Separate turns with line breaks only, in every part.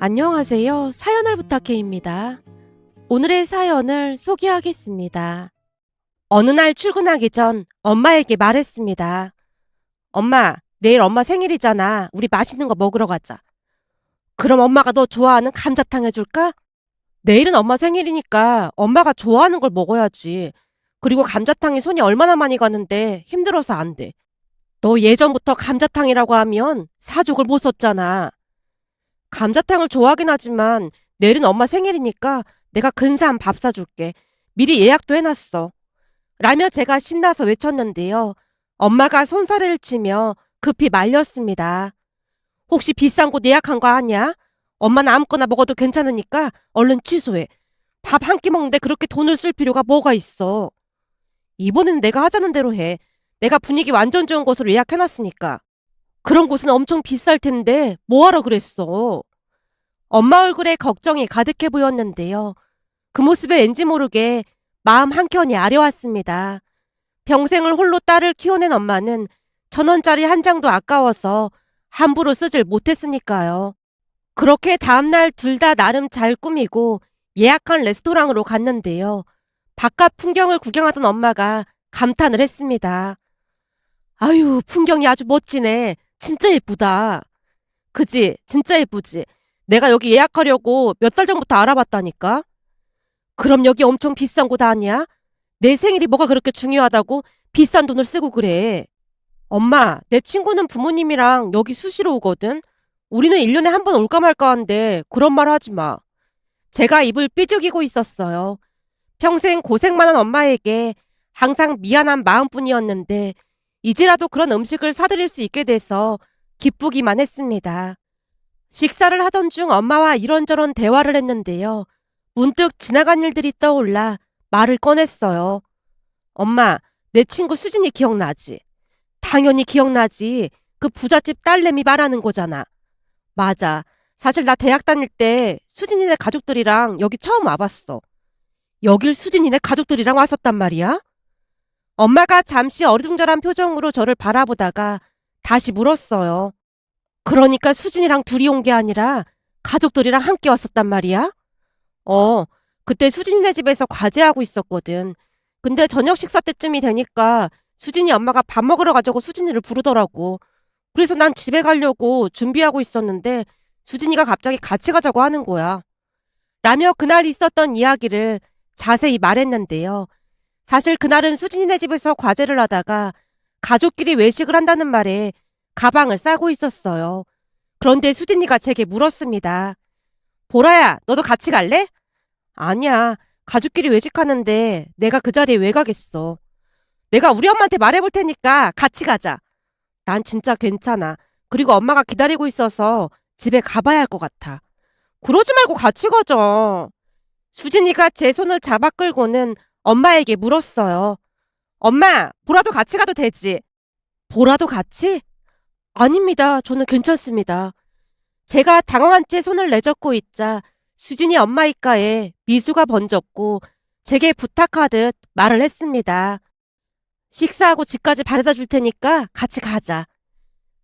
안녕하세요. 사연을 부탁해입니다. 오늘의 사연을 소개하겠습니다. 어느 날 출근하기 전 엄마에게 말했습니다. 엄마, 내일 엄마 생일이잖아. 우리 맛있는 거 먹으러 가자. 그럼 엄마가 너 좋아하는 감자탕 해줄까? 내일은 엄마 생일이니까 엄마가 좋아하는 걸 먹어야지. 그리고 감자탕에 손이 얼마나 많이 가는데 힘들어서 안 돼. 너 예전부터 감자탕이라고 하면 사족을 못 썼잖아. 감자탕을 좋아하긴 하지만 내일은 엄마 생일이니까 내가 근사한 밥 사줄게. 미리 예약도 해놨어. 라며 제가 신나서 외쳤는데요. 엄마가 손사래를 치며 급히 말렸습니다. 혹시 비싼 곳 예약한 거 아니야? 엄마는 아무거나 먹어도 괜찮으니까 얼른 취소해. 밥 한 끼 먹는데 그렇게 돈을 쓸 필요가 뭐가 있어. 이번에는 내가 하자는 대로 해. 내가 분위기 완전 좋은 곳으로 예약해놨으니까. 그런 곳은 엄청 비쌀 텐데 뭐하러 그랬어. 엄마 얼굴에 걱정이 가득해 보였는데요. 그 모습에 왠지 모르게 마음 한켠이 아려왔습니다. 평생을 홀로 딸을 키워낸 엄마는 1,000원짜리 한 장도 아까워서 함부로 쓰질 못했으니까요. 그렇게 다음날 둘 다 나름 잘 꾸미고 예약한 레스토랑으로 갔는데요. 바깥 풍경을 구경하던 엄마가 감탄을 했습니다. 아유, 풍경이 아주 멋지네. 진짜 예쁘다. 그지? 진짜 예쁘지? 내가 여기 예약하려고 몇 달 전부터 알아봤다니까? 그럼 여기 엄청 비싼 곳 아니야? 내 생일이 뭐가 그렇게 중요하다고 비싼 돈을 쓰고 그래. 엄마, 내 친구는 부모님이랑 여기 수시로 오거든? 우리는 1년에 한 번 올까 말까 한데 그런 말 하지 마. 제가 입을 삐죽이고 있었어요. 평생 고생만 한 엄마에게 항상 미안한 마음뿐이었는데 이제라도 그런 음식을 사드릴 수 있게 돼서 기쁘기만 했습니다. 식사를 하던 중 엄마와 이런저런 대화를 했는데요. 문득 지나간 일들이 떠올라 말을 꺼냈어요. 엄마, 내 친구 수진이 기억나지? 당연히 기억나지. 그 부잣집 딸내미 말하는 거잖아. 맞아. 사실 나 대학 다닐 때 수진이네 가족들이랑 여기 처음 와봤어. 여길 수진이네 가족들이랑 왔었단 말이야? 엄마가 잠시 어리둥절한 표정으로 저를 바라보다가 다시 물었어요. 그러니까 수진이랑 둘이 온 게 아니라 가족들이랑 함께 왔었단 말이야? 어, 그때 수진이네 집에서 과제하고 있었거든. 근데 저녁 식사 때쯤이 되니까 수진이 엄마가 밥 먹으러 가자고 수진이를 부르더라고. 그래서 난 집에 가려고 준비하고 있었는데 수진이가 갑자기 같이 가자고 하는 거야. 라며 그날 있었던 이야기를 자세히 말했는데요. 사실 그날은 수진이네 집에서 과제를 하다가 가족끼리 외식을 한다는 말에 가방을 싸고 있었어요. 그런데 수진이가 제게 물었습니다. 보라야, 너도 같이 갈래? 아니야. 가족끼리 외식하는데 내가 그 자리에 왜 가겠어. 내가 우리 엄마한테 말해볼 테니까 같이 가자. 난 진짜 괜찮아. 그리고 엄마가 기다리고 있어서 집에 가봐야 할 것 같아. 그러지 말고 같이 가자. 수진이가 제 손을 잡아 끌고는 엄마에게 물었어요. 엄마, 보라도 같이 가도 되지? 보라도 같이? 아닙니다. 저는 괜찮습니다. 제가 당황한 채 손을 내젓고 있자 수진이 엄마 입가에 미소가 번졌고 제게 부탁하듯 말을 했습니다. 식사하고 집까지 바래다 줄 테니까 같이 가자.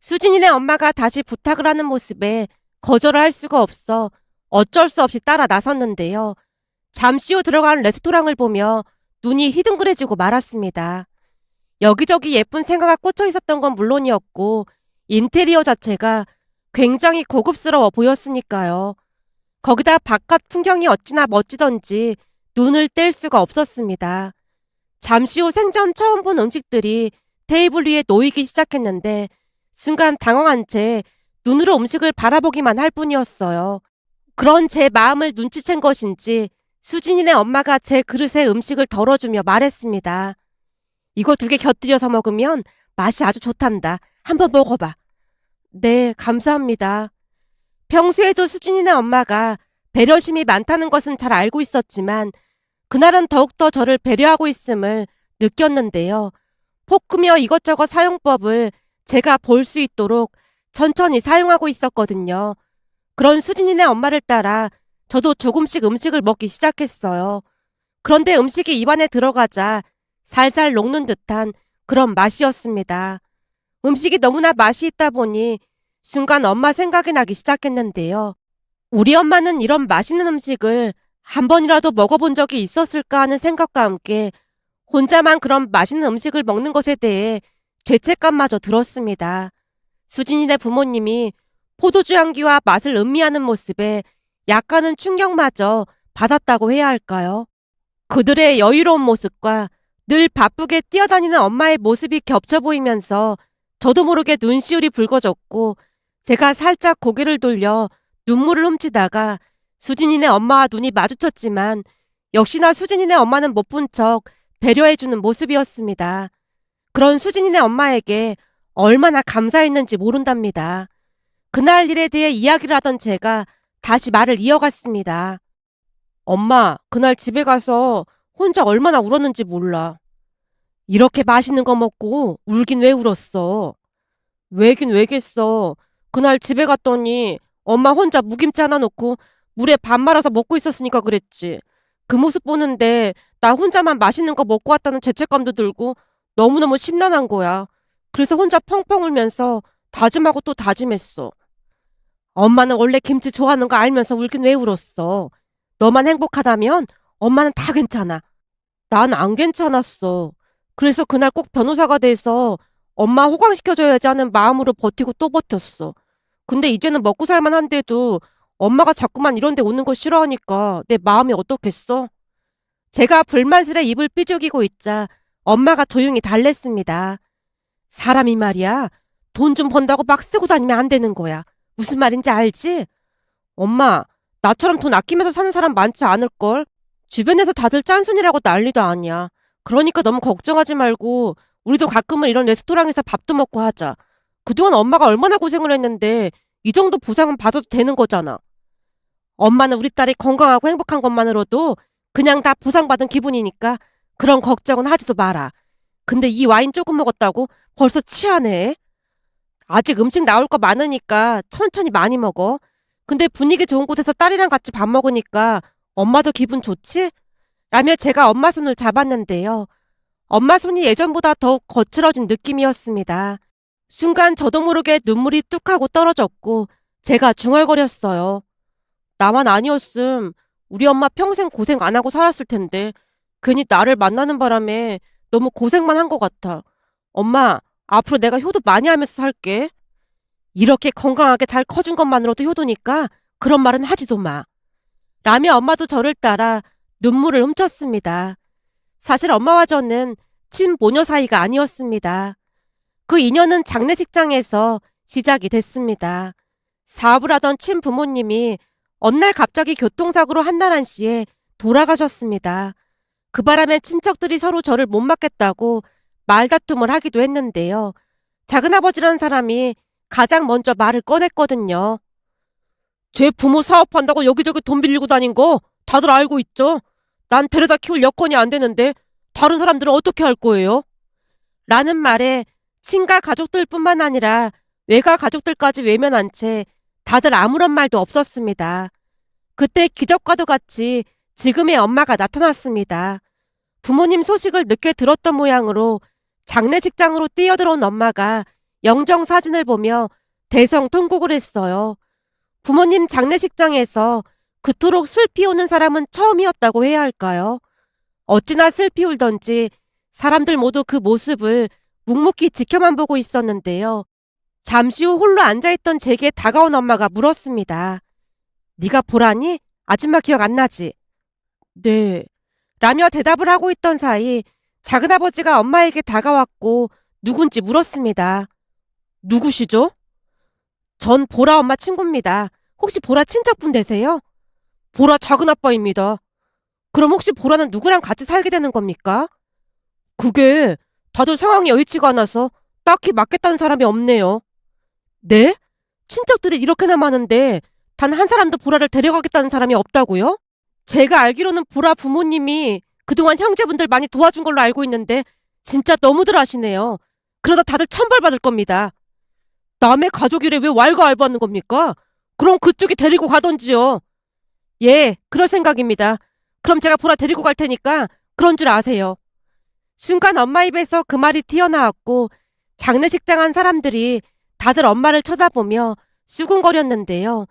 수진이네 엄마가 다시 부탁을 하는 모습에 거절을 할 수가 없어 어쩔 수 없이 따라 나섰는데요. 잠시 후 들어간 레스토랑을 보며 눈이 희둥그레지고 말았습니다. 여기저기 예쁜 생화가 꽂혀 있었던 건 물론이었고 인테리어 자체가 굉장히 고급스러워 보였으니까요. 거기다 바깥 풍경이 어찌나 멋지던지 눈을 뗄 수가 없었습니다. 잠시 후 생전 처음 본 음식들이 테이블 위에 놓이기 시작했는데 순간 당황한 채 눈으로 음식을 바라보기만 할 뿐이었어요. 그런 제 마음을 눈치챈 것인지 수진이네 엄마가 제 그릇에 음식을 덜어주며 말했습니다. 이거 2개 곁들여서 먹으면 맛이 아주 좋단다. 한번 먹어봐. 네, 감사합니다. 평소에도 수진이네 엄마가 배려심이 많다는 것은 잘 알고 있었지만 그날은 더욱더 저를 배려하고 있음을 느꼈는데요. 포크며 이것저것 사용법을 제가 볼 수 있도록 천천히 사용하고 있었거든요. 그런 수진이네 엄마를 따라 저도 조금씩 음식을 먹기 시작했어요. 그런데 음식이 입안에 들어가자 살살 녹는 듯한 그런 맛이었습니다. 음식이 너무나 맛이 있다 보니 순간 엄마 생각이 나기 시작했는데요. 우리 엄마는 이런 맛있는 음식을 한 번이라도 먹어본 적이 있었을까 하는 생각과 함께 혼자만 그런 맛있는 음식을 먹는 것에 대해 죄책감마저 들었습니다. 수진이네 부모님이 포도주 향기와 맛을 음미하는 모습에 약간은 충격마저 받았다고 해야 할까요? 그들의 여유로운 모습과 늘 바쁘게 뛰어다니는 엄마의 모습이 겹쳐 보이면서 저도 모르게 눈시울이 붉어졌고 제가 살짝 고개를 돌려 눈물을 훔치다가 수진이네 엄마와 눈이 마주쳤지만 역시나 수진이네 엄마는 못 본 척 배려해주는 모습이었습니다. 그런 수진이네 엄마에게 얼마나 감사했는지 모른답니다. 그날 일에 대해 이야기를 하던 제가 다시 말을 이어갔습니다. 엄마, 그날 집에 가서 혼자 얼마나 울었는지 몰라. 이렇게 맛있는 거 먹고 울긴 왜 울었어? 왜긴 왜겠어. 그날 집에 갔더니 엄마 혼자 무김치 하나 넣고 물에 밥 말아서 먹고 있었으니까 그랬지. 그 모습 보는데 나 혼자만 맛있는 거 먹고 왔다는 죄책감도 들고 너무너무 심란한 거야. 그래서 혼자 펑펑 울면서 다짐하고 또 다짐했어. 엄마는 원래 김치 좋아하는 거 알면서 울긴 왜 울었어. 너만 행복하다면 엄마는 다 괜찮아. 난 안 괜찮았어. 그래서 그날 꼭 변호사가 돼서 엄마 호강시켜줘야지 하는 마음으로 버티고 또 버텼어. 근데 이제는 먹고 살만한데도 엄마가 자꾸만 이런 데 오는 거 싫어하니까 내 마음이 어떻겠어? 제가 불만스레 입을 삐죽이고 있자 엄마가 조용히 달랬습니다. 사람이 말이야. 돈 좀 번다고 막 쓰고 다니면 안 되는 거야. 무슨 말인지 알지? 엄마, 나처럼 돈 아끼면서 사는 사람 많지 않을걸? 주변에서 다들 짠순이라고 난리도 아니야. 그러니까 너무 걱정하지 말고 우리도 가끔은 이런 레스토랑에서 밥도 먹고 하자. 그동안 엄마가 얼마나 고생을 했는데 이 정도 보상은 받아도 되는 거잖아. 엄마는 우리 딸이 건강하고 행복한 것만으로도 그냥 다 보상받은 기분이니까 그런 걱정은 하지도 마라. 근데 이 와인 조금 먹었다고 벌써 취하네. 아직 음식 나올 거 많으니까 천천히 많이 먹어. 근데 분위기 좋은 곳에서 딸이랑 같이 밥 먹으니까 엄마도 기분 좋지? 라며 제가 엄마 손을 잡았는데요. 엄마 손이 예전보다 더욱 거칠어진 느낌이었습니다. 순간 저도 모르게 눈물이 뚝 하고 떨어졌고 제가 중얼거렸어요. 나만 아니었음 우리 엄마 평생 고생 안 하고 살았을 텐데 괜히 나를 만나는 바람에 너무 고생만 한 것 같아. 엄마, 앞으로 내가 효도 많이 하면서 살게. 이렇게 건강하게 잘 커준 것만으로도 효도니까 그런 말은 하지도 마. 라며 엄마도 저를 따라 눈물을 훔쳤습니다. 사실 엄마와 저는 친모녀 사이가 아니었습니다. 그 인연은 장례식장에서 시작이 됐습니다. 사업을 하던 친부모님이 어느 날 갑자기 교통사고로 한날 한시에 돌아가셨습니다. 그 바람에 친척들이 서로 저를 못 맡겠다고 말다툼을 하기도 했는데요. 작은아버지라는 사람이 가장 먼저 말을 꺼냈거든요. 제 부모 사업한다고 여기저기 돈 빌리고 다닌 거 다들 알고 있죠? 난 데려다 키울 여건이 안 되는데 다른 사람들은 어떻게 할 거예요? 라는 말에 친가 가족들뿐만 아니라 외가 가족들까지 외면한 채 다들 아무런 말도 없었습니다. 그때 기적과도 같이 지금의 엄마가 나타났습니다. 부모님 소식을 늦게 들었던 모양으로 장례식장으로 뛰어들어온 엄마가 영정 사진을 보며 대성통곡을 했어요. 부모님 장례식장에서 그토록 슬피 우는 사람은 처음이었다고 해야 할까요? 어찌나 슬피 울던지 사람들 모두 그 모습을 묵묵히 지켜만 보고 있었는데요. 잠시 후 홀로 앉아있던 제게 다가온 엄마가 물었습니다. 네가 보라니? 아줌마 기억 안 나지? 네. 라며 대답을 하고 있던 사이 작은아버지가 엄마에게 다가왔고 누군지 물었습니다. 누구시죠? 전 보라 엄마 친구입니다. 혹시 보라 친척분 되세요? 보라 작은아빠입니다. 그럼 혹시 보라는 누구랑 같이 살게 되는 겁니까? 그게 다들 상황이 여의치가 않아서 딱히 맡겠다는 사람이 없네요. 네? 친척들이 이렇게나 많은데 단 한 사람도 보라를 데려가겠다는 사람이 없다고요? 제가 알기로는 보라 부모님이 그동안 형제분들 많이 도와준 걸로 알고 있는데 진짜 너무들 하시네요. 그러다 다들 천벌받을 겁니다. 남의 가족이래 왜 왈가왈부하는 겁니까? 그럼 그쪽이 데리고 가던지요. 예, 그럴 생각입니다. 그럼 제가 보라 데리고 갈 테니까 그런 줄 아세요. 순간 엄마 입에서 그 말이 튀어나왔고 장례식장 한 사람들이 다들 엄마를 쳐다보며 수군거렸는데요.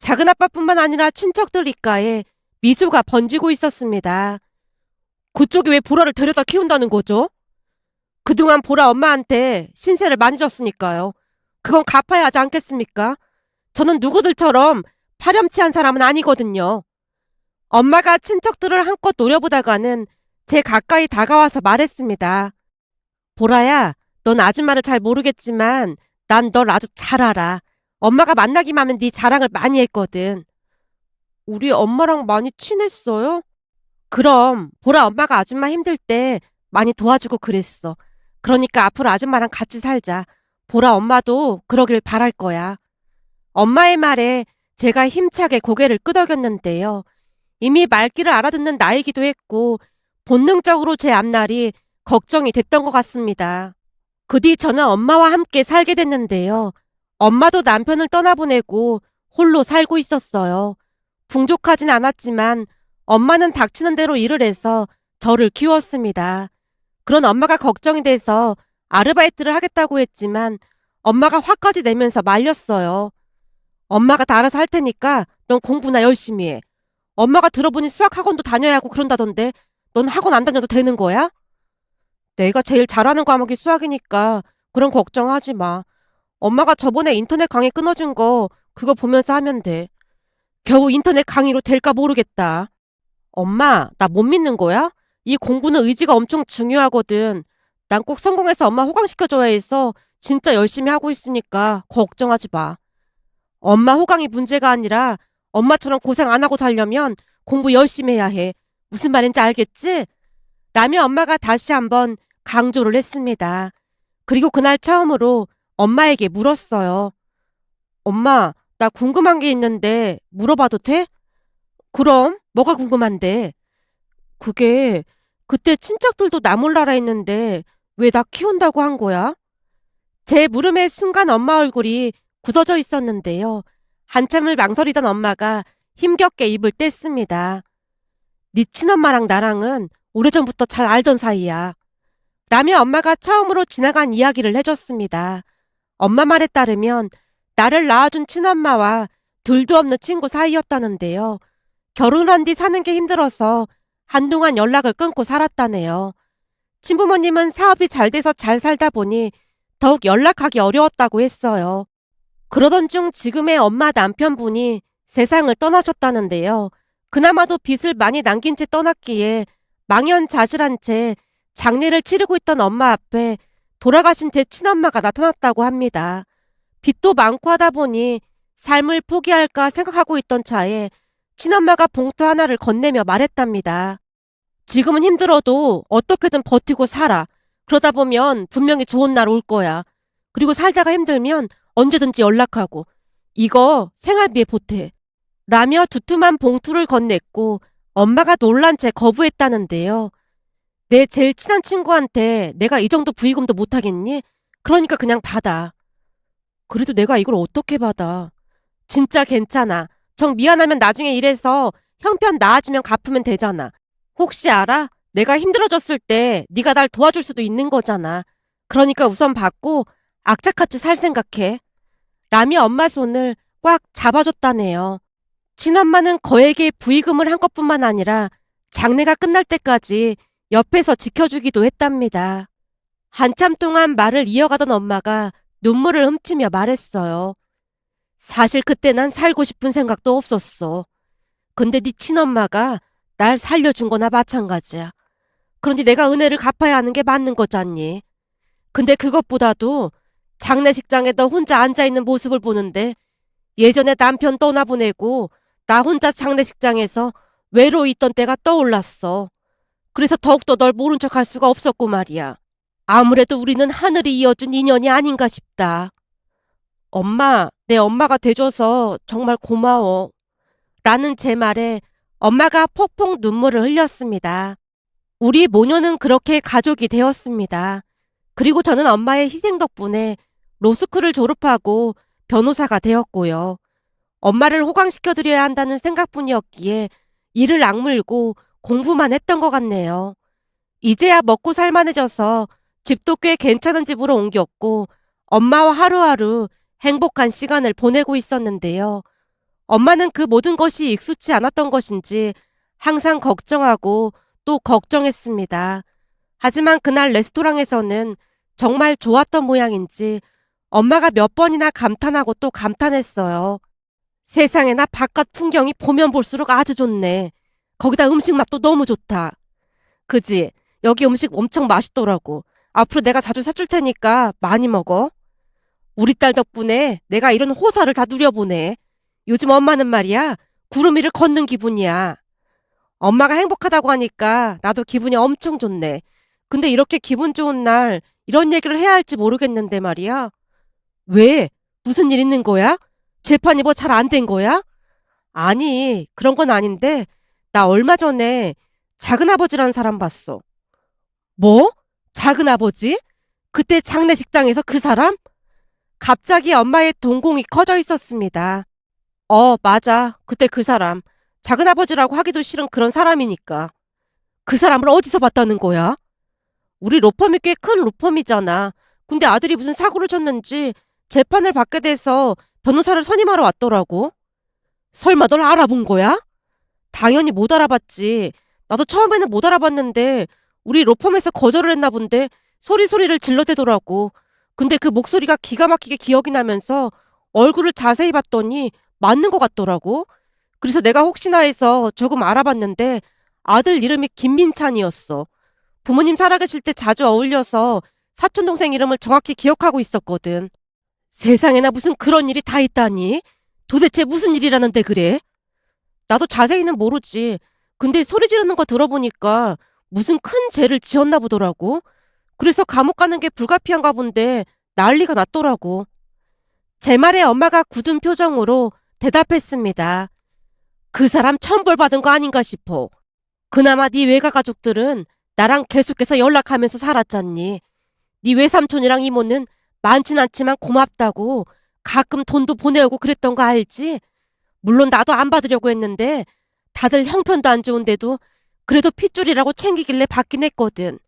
작은 아빠뿐만 아니라 친척들 입가에 미소가 번지고 있었습니다. 그쪽이 왜 보라를 데려다 키운다는 거죠? 그동안 보라 엄마한테 신세를 많이 졌으니까요. 그건 갚아야 하지 않겠습니까? 저는 누구들처럼 파렴치한 사람은 아니거든요. 엄마가 친척들을 한껏 노려보다가는 제 가까이 다가와서 말했습니다. 보라야, 넌 아줌마를 잘 모르겠지만 난 널 아주 잘 알아. 엄마가 만나기만 하면 네 자랑을 많이 했거든. 우리 엄마랑 많이 친했어요? 그럼 보라 엄마가 아줌마 힘들 때 많이 도와주고 그랬어. 그러니까 앞으로 아줌마랑 같이 살자. 보라 엄마도 그러길 바랄 거야. 엄마의 말에 제가 힘차게 고개를 끄덕였는데요. 이미 말귀를 알아듣는 나이기도 했고 본능적으로 제 앞날이 걱정이 됐던 것 같습니다. 그 뒤 저는 엄마와 함께 살게 됐는데요. 엄마도 남편을 떠나보내고 홀로 살고 있었어요. 풍족하진 않았지만 엄마는 닥치는 대로 일을 해서 저를 키웠습니다. 그런 엄마가 걱정이 돼서 아르바이트를 하겠다고 했지만 엄마가 화까지 내면서 말렸어요. 엄마가 다 알아서 할 테니까 넌 공부나 열심히 해. 엄마가 들어보니 수학학원도 다녀야 하고 그런다던데 넌 학원 안 다녀도 되는 거야? 내가 제일 잘하는 과목이 수학이니까 그런 걱정하지 마. 엄마가 저번에 인터넷 강의 끊어준 거 그거 보면서 하면 돼. 겨우 인터넷 강의로 될까 모르겠다. 엄마, 나 못 믿는 거야? 이 공부는 의지가 엄청 중요하거든. 난 꼭 성공해서 엄마 호강시켜줘야 해서 진짜 열심히 하고 있으니까 걱정하지 마. 엄마 호강이 문제가 아니라 엄마처럼 고생 안 하고 살려면 공부 열심히 해야 해. 무슨 말인지 알겠지? 라며 엄마가 다시 한번 강조를 했습니다. 그리고 그날 처음으로 엄마에게 물었어요. 엄마, 나 궁금한 게 있는데 물어봐도 돼? 그럼 뭐가 궁금한데? 그게 그때 친척들도 나 몰라라 했는데 왜 나 키운다고 한 거야? 제 물음에 순간 엄마 얼굴이 굳어져 있었는데요. 한참을 망설이던 엄마가 힘겹게 입을 뗐습니다. 네 친엄마랑 나랑은 오래전부터 잘 알던 사이야. 라며 엄마가 처음으로 지나간 이야기를 해줬습니다. 엄마 말에 따르면 나를 낳아준 친엄마와 둘도 없는 친구 사이였다는데요. 결혼을 한 뒤 사는 게 힘들어서 한동안 연락을 끊고 살았다네요. 친부모님은 사업이 잘 돼서 잘 살다 보니 더욱 연락하기 어려웠다고 했어요. 그러던 중 지금의 엄마 남편분이 세상을 떠나셨다는데요. 그나마도 빚을 많이 남긴 채 떠났기에 망연자실한 채 장례를 치르고 있던 엄마 앞에 돌아가신 제 친엄마가 나타났다고 합니다. 빚도 많고 하다 보니 삶을 포기할까 생각하고 있던 차에 친엄마가 봉투 하나를 건네며 말했답니다. 지금은 힘들어도 어떻게든 버티고 살아. 그러다 보면 분명히 좋은 날 올 거야. 그리고 살다가 힘들면 언제든지 연락하고. 이거 생활비에 보태. 라며 두툼한 봉투를 건넸고 엄마가 놀란 채 거부했다는데요. 내 제일 친한 친구한테 내가 이 정도 부의금도 못하겠니? 그러니까 그냥 받아. 그래도 내가 이걸 어떻게 받아? 진짜 괜찮아. 정 미안하면 나중에 일해서 형편 나아지면 갚으면 되잖아. 혹시 알아? 내가 힘들어졌을 때 네가 날 도와줄 수도 있는 거잖아. 그러니까 우선 받고 악착같이 살 생각해. 라며 엄마 손을 꽉 잡아줬다네요. 친엄마는 거액의 부의금을 한 것뿐만 아니라 장례가 끝날 때까지 옆에서 지켜주기도 했답니다. 한참 동안 말을 이어가던 엄마가 눈물을 훔치며 말했어요. 사실 그때 난 살고 싶은 생각도 없었어. 근데 네 친엄마가 날 살려준 거나 마찬가지야. 그런데 내가 은혜를 갚아야 하는 게 맞는 거잖니. 근데 그것보다도 장례식장에 너 혼자 앉아있는 모습을 보는데 예전에 남편 떠나보내고 나 혼자 장례식장에서 외로이 있던 때가 떠올랐어. 그래서 더욱더 널 모른 척할 수가 없었고 말이야. 아무래도 우리는 하늘이 이어준 인연이 아닌가 싶다. 엄마, 내 엄마가 돼줘서 정말 고마워. 라는 제 말에 엄마가 폭풍 눈물을 흘렸습니다. 우리 모녀는 그렇게 가족이 되었습니다. 그리고 저는 엄마의 희생 덕분에 로스쿨을 졸업하고 변호사가 되었고요. 엄마를 호강시켜드려야 한다는 생각뿐이었기에 이를 악물고 공부만 했던 것 같네요. 이제야 먹고 살만해져서 집도 꽤 괜찮은 집으로 옮겼고 엄마와 하루하루 행복한 시간을 보내고 있었는데요. 엄마는 그 모든 것이 익숙치 않았던 것인지 항상 걱정하고 또 걱정했습니다. 하지만 그날 레스토랑에서는 정말 좋았던 모양인지 엄마가 몇 번이나 감탄하고 또 감탄했어요. 세상에나 바깥 풍경이 보면 볼수록 아주 좋네. 거기다 음식 맛도 너무 좋다. 그지? 여기 음식 엄청 맛있더라고. 앞으로 내가 자주 사줄 테니까 많이 먹어. 우리 딸 덕분에 내가 이런 호사를 다 누려보네. 요즘 엄마는 말이야, 구름 위를 걷는 기분이야. 엄마가 행복하다고 하니까 나도 기분이 엄청 좋네. 근데 이렇게 기분 좋은 날 이런 얘기를 해야 할지 모르겠는데 말이야. 왜? 무슨 일 있는 거야? 재판이 뭐 잘 안 된 거야? 아니, 그런 건 아닌데 나 얼마 전에 작은아버지라는 사람 봤어. 뭐? 작은아버지? 그때 장례식장에서 그 사람? 갑자기 엄마의 동공이 커져 있었습니다. 맞아. 그때 그 사람. 작은아버지라고 하기도 싫은 그런 사람이니까. 그 사람을 어디서 봤다는 거야? 우리 로펌이 꽤 큰 로펌이잖아. 근데 아들이 무슨 사고를 쳤는지 재판을 받게 돼서 변호사를 선임하러 왔더라고. 설마 널 알아본 거야? 당연히 못 알아봤지. 나도 처음에는 못 알아봤는데 우리 로펌에서 거절을 했나 본데 소리소리를 질러대더라고. 근데 그 목소리가 기가 막히게 기억이 나면서 얼굴을 자세히 봤더니 맞는 것 같더라고. 그래서 내가 혹시나 해서 조금 알아봤는데 아들 이름이 김민찬이었어. 부모님 살아계실 때 자주 어울려서 사촌동생 이름을 정확히 기억하고 있었거든. 세상에나 무슨 그런 일이 다 있다니? 도대체 무슨 일이라는데 그래? 나도 자세히는 모르지. 근데 소리 지르는 거 들어보니까 무슨 큰 죄를 지었나 보더라고. 그래서 감옥 가는 게 불가피한가 본데 난리가 났더라고. 제 말에 엄마가 굳은 표정으로 대답했습니다. 그 사람 천벌받은 거 아닌가 싶어. 그나마 네 외가 가족들은 나랑 계속해서 연락하면서 살았잖니. 네 외삼촌이랑 이모는 많진 않지만 고맙다고 가끔 돈도 보내오고 그랬던 거 알지? 물론 나도 안 받으려고 했는데 다들 형편도 안 좋은데도 그래도 핏줄이라고 챙기길래 받긴 했거든.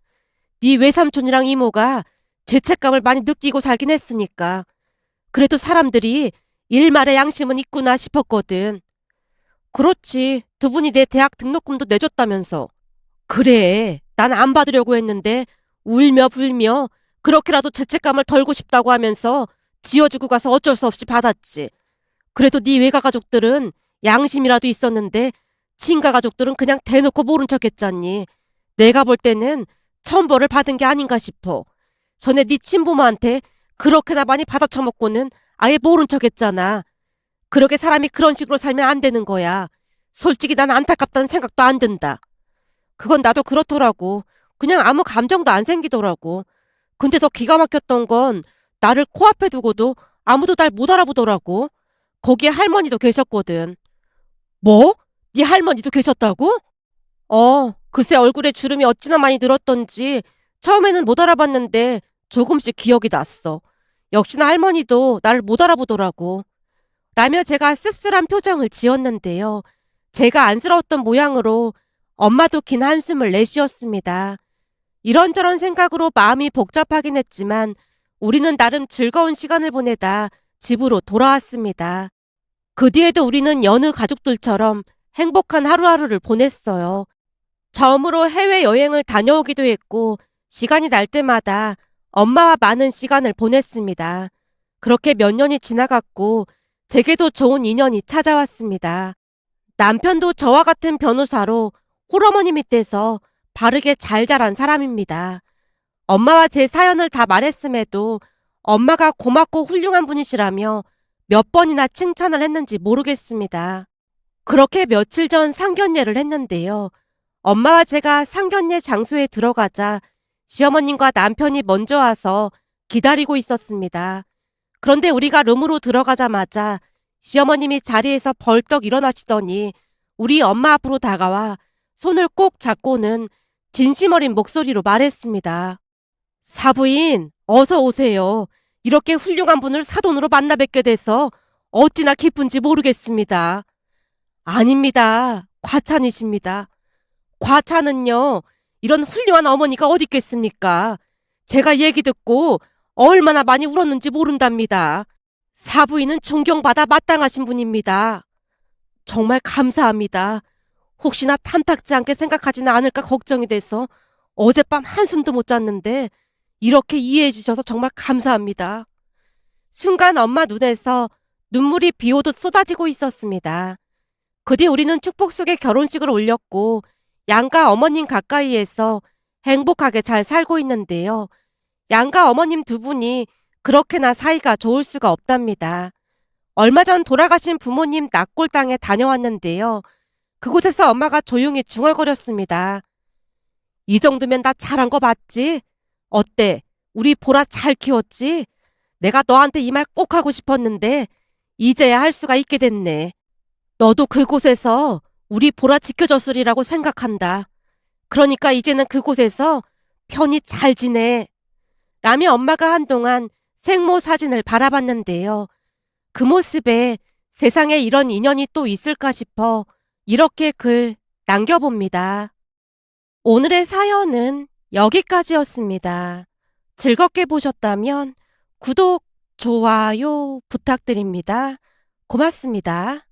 네 외삼촌이랑 이모가 죄책감을 많이 느끼고 살긴 했으니까. 그래도 사람들이 일말의 양심은 있구나 싶었거든. 그렇지. 두 분이 내 대학 등록금도 내줬다면서. 그래. 난 안 받으려고 했는데 울며 불며 그렇게라도 죄책감을 덜고 싶다고 하면서 지어주고 가서 어쩔 수 없이 받았지. 그래도 네 외가 가족들은 양심이라도 있었는데 친가 가족들은 그냥 대놓고 모른 척 했잖니. 내가 볼 때는 천벌을 받은 게 아닌가 싶어. 전에 네 친부모한테 그렇게나 많이 받아쳐먹고는 아예 모른 척 했잖아. 그러게 사람이 그런 식으로 살면 안 되는 거야. 솔직히 난 안타깝다는 생각도 안 든다. 그건 나도 그렇더라고. 그냥 아무 감정도 안 생기더라고. 근데 더 기가 막혔던 건 나를 코앞에 두고도 아무도 날 못 알아보더라고. 거기에 할머니도 계셨거든. 뭐? 네 할머니도 계셨다고? 글쎄 얼굴에 주름이 어찌나 많이 늘었던지 처음에는 못 알아봤는데 조금씩 기억이 났어. 역시나 할머니도 나를 못 알아보더라고. 라며 제가 씁쓸한 표정을 지었는데요. 제가 안쓰러웠던 모양으로 엄마도 긴 한숨을 내쉬었습니다. 이런저런 생각으로 마음이 복잡하긴 했지만 우리는 나름 즐거운 시간을 보내다 집으로 돌아왔습니다. 그 뒤에도 우리는 여느 가족들처럼 행복한 하루하루를 보냈어요. 처음으로 해외여행을 다녀오기도 했고 시간이 날 때마다 엄마와 많은 시간을 보냈습니다. 그렇게 몇 년이 지나갔고 제게도 좋은 인연이 찾아왔습니다. 남편도 저와 같은 변호사로 홀어머니 밑에서 바르게 잘 자란 사람입니다. 엄마와 제 사연을 다 말했음에도 엄마가 고맙고 훌륭한 분이시라며 몇 번이나 칭찬을 했는지 모르겠습니다. 그렇게 며칠 전 상견례를 했는데요. 엄마와 제가 상견례 장소에 들어가자 시어머님과 남편이 먼저 와서 기다리고 있었습니다. 그런데 우리가 룸으로 들어가자마자 시어머님이 자리에서 벌떡 일어나시더니 우리 엄마 앞으로 다가와 손을 꼭 잡고는 진심 어린 목소리로 말했습니다. 사부인, 어서 오세요. 이렇게 훌륭한 분을 사돈으로 만나 뵙게 돼서 어찌나 기쁜지 모르겠습니다. 아닙니다. 과찬이십니다. 과찬은요, 이런 훌륭한 어머니가 어디 있겠습니까? 제가 얘기 듣고 얼마나 많이 울었는지 모른답니다. 사부인은 존경받아 마땅하신 분입니다. 정말 감사합니다. 혹시나 탐탁지 않게 생각하지는 않을까 걱정이 돼서 어젯밤 한숨도 못 잤는데 이렇게 이해해 주셔서 정말 감사합니다. 순간 엄마 눈에서 눈물이 비 오듯 쏟아지고 있었습니다. 그 뒤 우리는 축복 속에 결혼식을 올렸고 양가 어머님 가까이에서 행복하게 잘 살고 있는데요. 양가 어머님 두 분이 그렇게나 사이가 좋을 수가 없답니다. 얼마 전 돌아가신 부모님 낙골당에 다녀왔는데요. 그곳에서 엄마가 조용히 중얼거렸습니다. 이 정도면 나 잘한 거 맞지? 어때? 우리 보라 잘 키웠지? 내가 너한테 이 말 꼭 하고 싶었는데 이제야 할 수가 있게 됐네. 너도 그곳에서 우리 보라 지켜줬으리라고 생각한다. 그러니까 이제는 그곳에서 편히 잘 지내. 라며 엄마가 한동안 생모 사진을 바라봤는데요. 그 모습에 세상에 이런 인연이 또 있을까 싶어 이렇게 글 남겨봅니다. 오늘의 사연은 여기까지였습니다. 즐겁게 보셨다면 구독, 좋아요 부탁드립니다. 고맙습니다.